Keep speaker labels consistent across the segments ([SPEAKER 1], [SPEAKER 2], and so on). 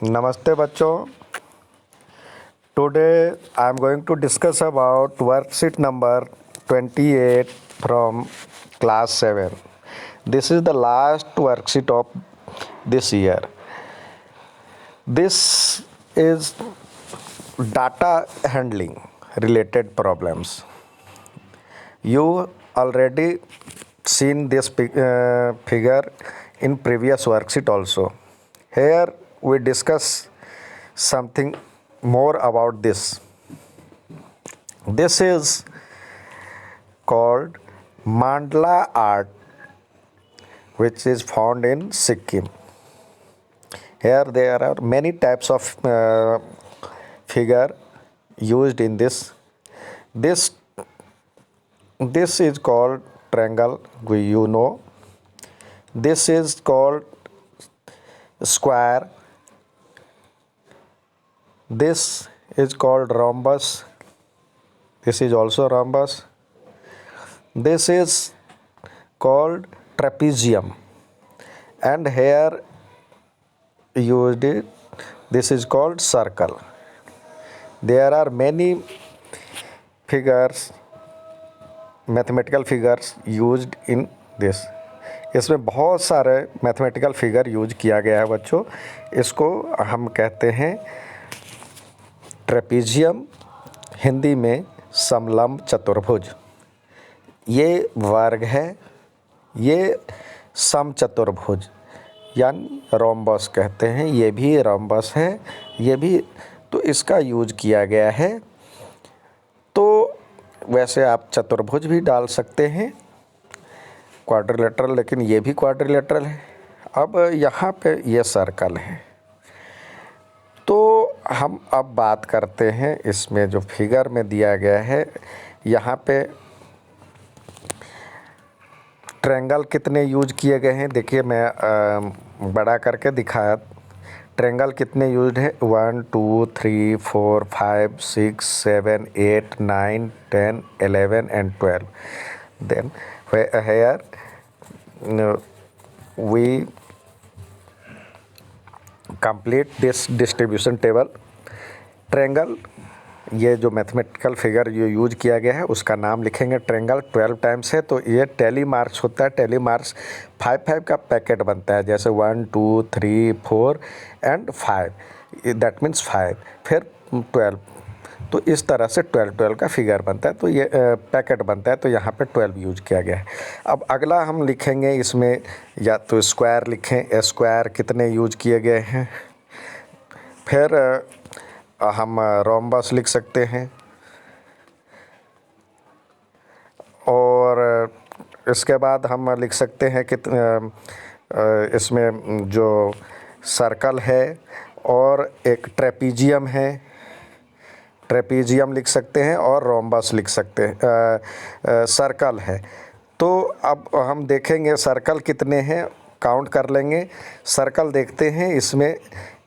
[SPEAKER 1] नमस्ते बच्चों। Today I am going to discuss about worksheet number 28 from class 7. This is the last worksheet of this year. This is data handling related problems. You already seen this figure in previous worksheet also. Here we discuss something more about this. This is called mandala art, which is found in Sikkim. Here there are many types of figure used in this. This is called triangle, you know. This is called square. This is called rhombus. This is also rhombus. This is called trapezium, and here used it. This is called circle. There are many figures, mathematical figures used in this. इसमें बहुत सारे mathematical figure use किया गया है बच्चों. इसको हम कहते हैं ट्रेपीजियम, हिंदी में समलंब चतुर्भुज. ये वर्ग है, ये समचतुर्भुज यानी रोम्बस कहते हैं. ये भी रोम्बस है, ये भी. तो इसका यूज किया गया है. तो वैसे आप चतुर्भुज भी डाल सकते हैं, क्वाड्रिलेटरल, लेकिन ये भी क्वाड्रिलेटरल है. अब यहाँ पे ये सर्कल है. तो हम अब बात करते हैं इसमें जो फिगर में दिया गया है. यहाँ पे ट्रायंगल कितने यूज किए गए हैं देखिए, मैं बड़ा करके दिखाया. ट्रायंगल कितने यूज है? 1 2 3 4 5 6 7 8 9 10 11 and 12. Then here we complete this distribution table. Triangle, ये जो मैथमेटिकल फिगर जो यूज किया गया है उसका नाम लिखेंगे. ट्रायंगल 12 टाइम्स है, तो ये टेली मार्क्स होता है. टेली मार्क्स 5 का पैकेट बनता है, जैसे 1 2 3 4 and 5, दैट मीन्स 5, फिर 12. तो इस तरह से 12 का फिगर बनता है. तो ये पैकेट बनता है, तो यहाँ पे 12 यूज किया गया है. अब अगला हम लिखेंगे इसमें, या तो स्क्वायर लिखें. स्क्वायर कितने यूज किए गए हैं. फिर हम रोम्बस लिख सकते हैं, और इसके बाद हम लिख सकते हैं कि इसमें जो सर्कल है और एक ट्रेपीजियम है. ट्रेपीजियम लिख सकते हैं और रोम्बस लिख सकते हैं. सर्कल है. तो अब हम देखेंगे सर्कल कितने हैं, काउंट कर लेंगे. सर्कल देखते हैं, इसमें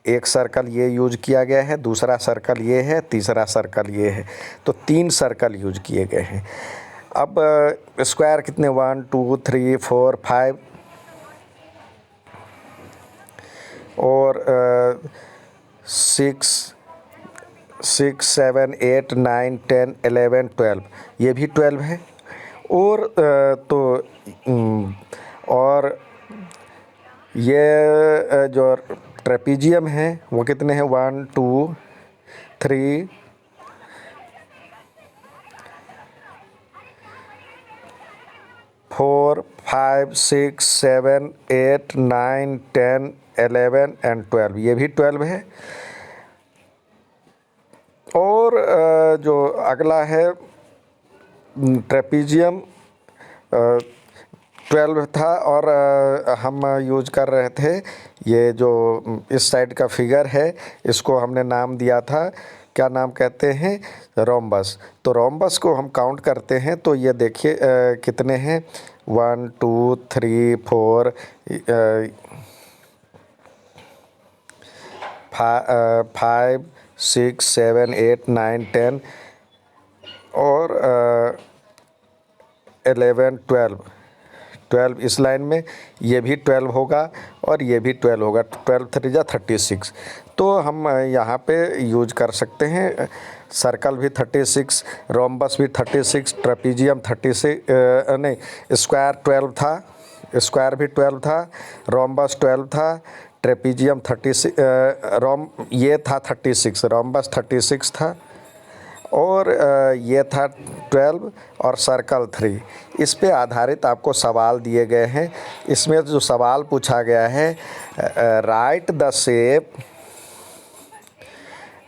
[SPEAKER 1] एक सर्कल ये यूज किया गया है, दूसरा सर्कल ये है, तीसरा सर्कल ये है. तो 3 सर्कल यूज किए गए हैं. अब स्क्वायर कितने? 1 2 3 4 5 और 6 7 8 9 10 11 12, ये भी 12 है. और और ये जो ट्रेपीजियम है वो कितने हैं? 1 2 3 4 5 6 7 8 9 10 11 and 12, ये भी 12 है. और जो अगला है ट्रेपीजियम, 12 था, और हम यूज कर रहे थे ये जो इस साइड का फिगर है, इसको हमने नाम दिया था, क्या नाम कहते हैं? रोम्बस. तो रोम्बस को हम काउंट करते हैं. तो ये देखिए कितने हैं? 1 2 3 4 5 6 7 8 9 10 और 11 12 12 इस लाइन में, ये भी 12 होगा और ये भी 12 होगा, 12 3 जा 36। तो हम यहाँ पे यूज कर सकते हैं सर्कल भी 36, रोम्बस भी 36, ट्रेपीजियम 36 नहीं, स्क्वायर 12 था, स्क्वायर भी 12 था, रोम्बस 12 था, ट्रेपीजियम 36 ये था 36, रोम्बस 36 था, और ये था 12 और सर्कल 3। इस पे आधारित आपको सवाल दिए गए हैं। इसमें जो सवाल पूछा गया है, right the shape,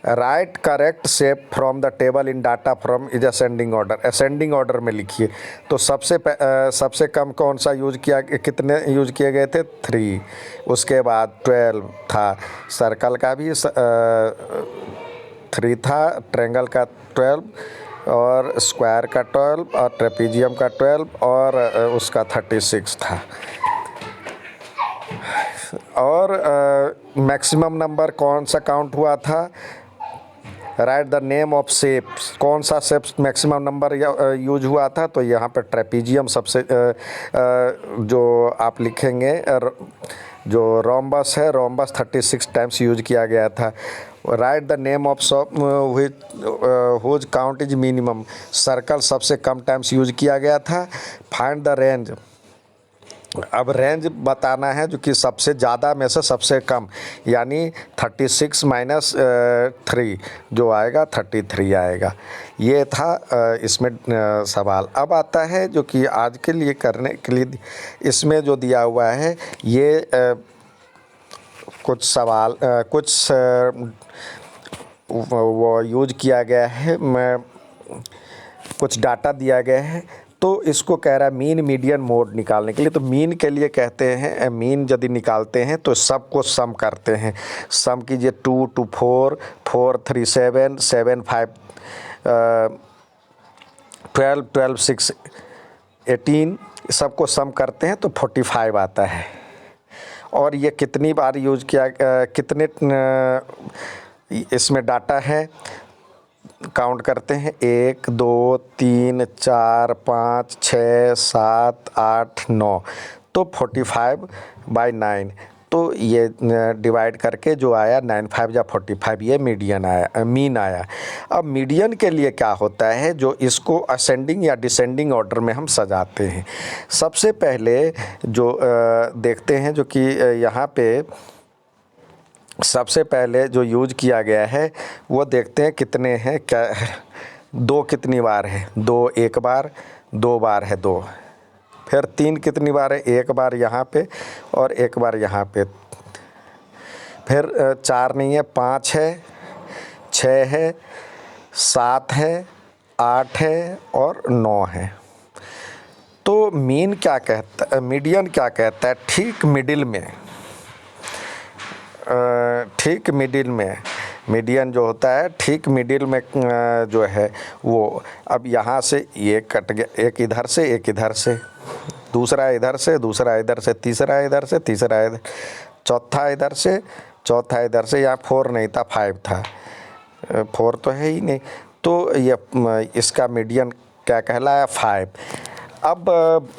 [SPEAKER 1] right correct shape from the table in data from is ascending order, ascending order में लिखिए। तो सबसे कम कौन सा यूज किया, कितने यूज किए गए थे, 3, उसके बाद 12 था, सर्कल का भी 3 था, ट्रायंगल का 12 और स्क्वायर का 12 और ट्रेपीजियम का 12 और उसका 36 था। और मैक्सिमम नंबर कौन सा काउंट हुआ था, write the name of shapes, कौन सा शेप्स मैक्सिमम नंबर यूज हुआ था, तो यहाँ पर ट्रेपीजियम सबसे जो आप लिखेंगे, जो रोम्बस है, रोम्बस 36 टाइम्स यूज किया गया था। Write the name of whose count is minimum, circle सबसे कम टाइम्स यूज किया गया था। फाइंड द रेंज, अब रेंज बताना है जो कि सबसे ज़्यादा में से सबसे कम, यानी 36 माइनस 3 जो आएगा 33 आएगा। ये था इसमें सवाल। अब आता है जो कि आज के लिए करने के लिए इसमें जो दिया हुआ है, ये कुछ सवाल कुछ वो यूज किया गया है, मैं कुछ डाटा दिया गया है। तो इसको कह रहा है मीन मीडियन मोड निकालने के लिए। तो मीन के लिए कहते हैं, मीन यदि निकालते हैं तो सबको सम करते हैं। सम कीजिए 2 2 4 4 3 7 7 5 12 12 6 18, सबको सम करते हैं तो 45 आता है। और ये कितनी बार यूज किया, कितने इसमें डाटा है काउंट करते हैं, 1 2 3 4 5 6 7 8 9, तो 45/9। तो ये डिवाइड करके जो आया 9 5 या 45, ये मीडियन आया, मीन आया। अब मीडियन के लिए क्या होता है, जो इसको असेंडिंग या डिसेंडिंग ऑर्डर में हम सजाते हैं। सबसे पहले जो देखते हैं, जो कि यहाँ पे सबसे पहले जो यूज किया गया है वो देखते हैं कितने हैं, क्या 2 कितनी बार है, 2 एक बार, 2 बार है 2, फिर 3 कितनी बार है, 1 बार यहाँ पे और 1 बार यहाँ पे, फिर 4 नहीं है, 5 है, 6 है, 7 है, 8 है और 9 है। तो मीन क्या कहता है, मीडियन क्या कहता है, ठीक मिडिल में, ठीक मिडिल में, मीडियन जो होता है ठीक मिडिल में जो है वो। अब यहाँ से ये कट गया, एक इधर से एक इधर से, दूसरा इधर से, दूसरा इधर से, तीसरा इधर से, तीसरा इधर, चौथा इधर से, चौथा इधर से। यहाँ 4 नहीं था, 5 था, 4 तो है ही नहीं। तो ये इसका मीडियन क्या कहलाया, 5। अब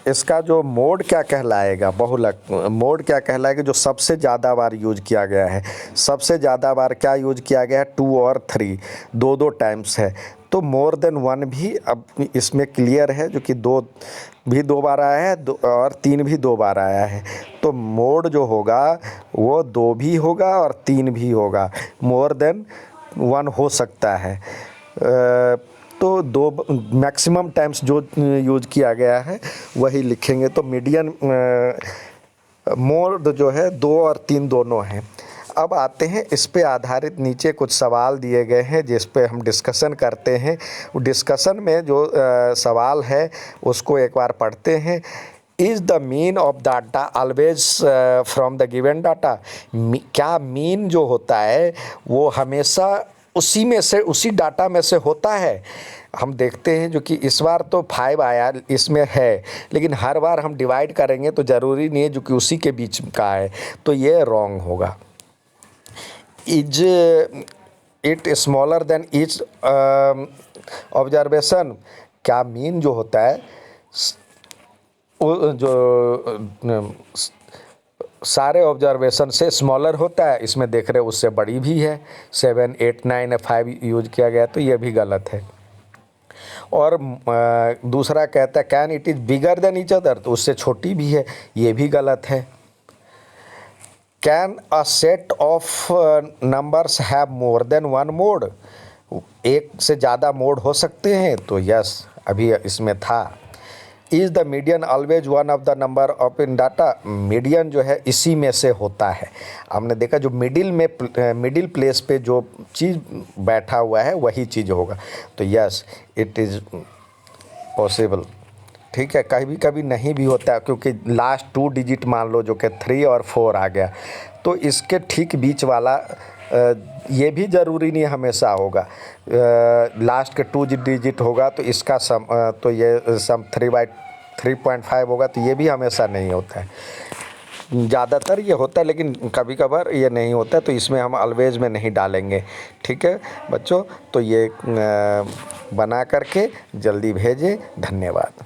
[SPEAKER 1] इसका जो मोड क्या कहलाएगा, बहुलक मोड क्या कहलाएगा, जो सबसे ज़्यादा बार यूज किया गया है। सबसे ज़्यादा बार क्या यूज किया गया है, 2 और 3, 2 टाइम्स है। तो मोर देन 1 भी अब इसमें क्लियर है, जो कि 2 भी 2 बार आया है, और 3 भी 2 बार आया है। तो मोड जो होगा वो 2 भी होगा और 3 भी होगा, मोर देन 1 हो सकता है। तो 2 मैक्सिमम टाइम्स जो यूज किया गया है वही लिखेंगे। तो मीडियन मोड जो है 2 और 3 दोनों हैं। अब आते हैं इस पे आधारित नीचे कुछ सवाल दिए गए हैं जिस पे हम डिस्कशन करते हैं। डिस्कशन में जो सवाल है उसको एक बार पढ़ते हैं। Is the mean of data always from the given data, क्या मीन जो होता है वो हमेशा उसी में से, उसी डाटा में से होता है। हम देखते हैं जो कि इस बार तो 5 आया इसमें है, लेकिन हर बार हम डिवाइड करेंगे तो ज़रूरी नहीं है जो कि उसी के बीच का है, तो ये रॉन्ग होगा। Is it smaller than each observation, क्या मीन जो होता है वो जो सारे ऑब्जर्वेशन से स्मॉलर होता है, इसमें देख रहे उससे बड़ी भी है, 7, 8, 9 या 5 यूज किया गया, तो ये भी गलत है। और दूसरा कहता है can it is bigger than each other, तो उससे छोटी भी है, ये भी गलत है। Can a set of numbers have more than one mod, एक से ज़्यादा मोड हो सकते हैं, तो यस अभी इसमें था। Is the median always one of the number of in data, median जो है इसी में से होता है। हमने देखा जो मिडिल प्लेस पे जो चीज़ बैठा हुआ है वही चीज़ होगा, तो यस इट इज़ पॉसिबल। ठीक है, कभी कभी नहीं भी होता है, क्योंकि लास्ट 2 डिजिट मान लो जो कि 3 और 4 आ गया, तो इसके ठीक बीच वाला ये भी ज़रूरी नहीं हमेशा होगा। लास्ट के 2 डिजिट होगा तो इसका सम तो ये सम 3/3.5 होगा, तो ये भी हमेशा नहीं होता है। ज़्यादातर ये होता है, लेकिन कभी कभार ये नहीं होता है, तो इसमें हम ऑलवेज में नहीं डालेंगे। ठीक है बच्चों, तो ये बना करके जल्दी भेजें। धन्यवाद।